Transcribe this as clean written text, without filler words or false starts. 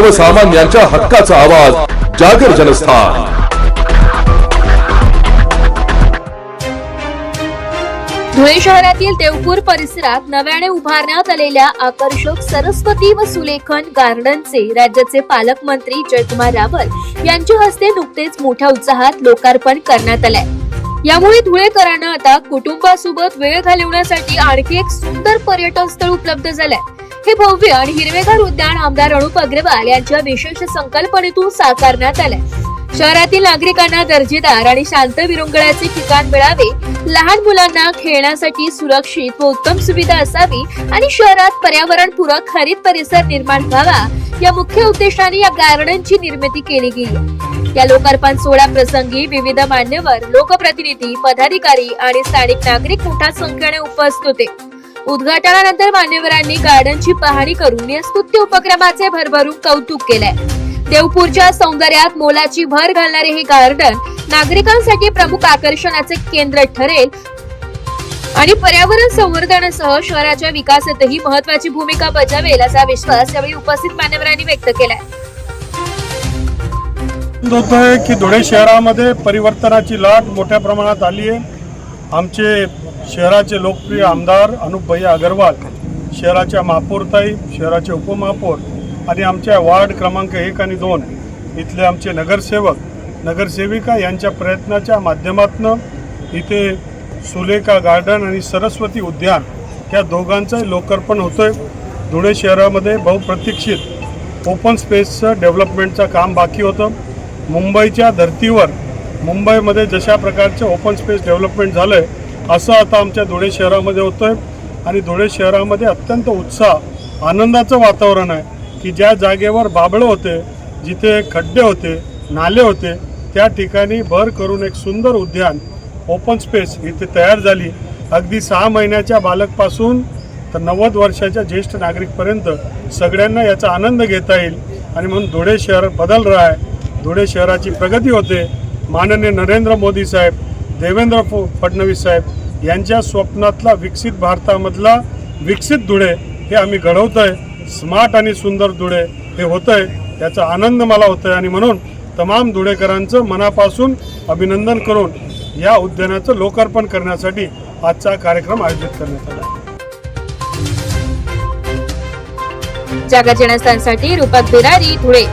सर्वसामान्यांच्या हक्काचा आवाज जागर जनस्थान। धुळे शहरातील देवपूर परिसरात नव्याने उभारण्यात आलेल्या आकर्षक सरस्वती व सुलेखन गार्डनचे राज्याचे पालकमंत्री जयकुमार रावल यांच्या हस्ते नुकतेच मोठ्या उत्साहात लोकार्पण करण्यात आले। यामुळे धुळेकरांना आता कुटुंबासोबत वेळ घालवण्यासाठी आणखी एक सुंदर पर्यटन स्थळ उपलब्ध झाले। हे भव्य आणि हिरवेगार उद्यान आमदार अनुप अग्रवाल यांच्या विशेष संकल्पनेतून साकारण्यात आले। शहरातील नागरिकांना दर्जेदार आणि शांत विरंगुळ्याचे ठिकाण मिळावे, लहान मुलांना खेळण्यासाठी सुरक्षित व उत्तम सुविधा असावी आणि शहरात पर्यावरणपूरक हरित परिसर निर्माण व्हावा या मुख्य उद्देशाने या गार्डनची निर्मिती केली गेली। या लोकार्पण सोहळा प्रसंगी विविध मान्यवर, लोकप्रतिनिधी, पदाधिकारी आणि स्थानिक नागरिक मोठ्या संख्येने उपस्थित होते। उद्घाटनानंतर मान्यवरांनी गार्डनची पाहणी करून या स्तुत्य उपक्रमाचे भरभरून कौतुक केले। देवपूरच्या सौंदर्यात मोलाची भर घालणारे हे गार्डन नागरिकांसाठी प्रमुख आकर्षणाचे केंद्र ठरेल आणि पर्यावरण संवर्धनासह शहराच्या विकासातही महत्त्वाची भूमिका बजावेल असा विश्वास यावेळी उपस्थित मान्यवरांनी व्यक्त केलाय। होतोय की धुळे शहरामध्ये परिवर्तनाची लाट मोठ्या प्रमाणात आली आहे। आमचे शहराचे लोकप्रिय आमदार अनुप अग्रवाल, शहराच्या महापौरताई, शहराचे उपमहापौर आणि आमच्या वार्ड क्रमांक 1 आणि 2 इथले आमचे नगरसेवक, नगरसेविका यांच्या प्रयत्नाच्या माध्यमातून इथे सुलेखा गार्डन आणि सरस्वती उद्यान या दोघांचं लोकार्पण होतोय। धुळे शहरामध्ये बहुप्रतीक्षित ओपन स्पेसचं डेव्हलपमेंटचं काम बाकी होतं। मुंबईच्या धर्तीवर मुंबईमध्ये जशा प्रकारचं ओपन स्पेस डेव्हलपमेंट झालंय असं आता आमच्या धुळे शहरामध्ये होतंय आणि धुळे शहरामध्ये अत्यंत उत्साह, आनंदाचं वातावरण आहे की ज्या जागेवर बाबळं होते, जिथे खड्डे होते, नाले होते, त्या ठिकाणी भर करून एक सुंदर उद्यान ओपन स्पेस इथे तयार झाली। अगदी 6 महिन्याच्या बालकपासून तर 90 वर्षाच्या ज्येष्ठ नागरिकपर्यंत सगळ्यांना याचा आनंद घेता येईल आणि म्हणून धुळे शहर बदल रहा आहे। धुळे शहराची प्रगती होते। माननीय नरेंद्र मोदी साहेब, देवेंद्र फडणवीस साहेब यांच्या स्वप्नातला विकसित भारतामधला विकसित धुळे हे आम्ही घडवतोय। स्मार्ट आणि सुंदर धुळे हे होतंय, याचा आनंद मला होतोय आणि म्हणून तमाम धुळेकरांचं मनापासून अभिनंदन करून या उद्यानाचं लोकार्पण करण्यासाठी आजचा कार्यक्रम आयोजित करण्यात आला। जागर जनस्थानसाठी रूपक बिरारी, धुळे।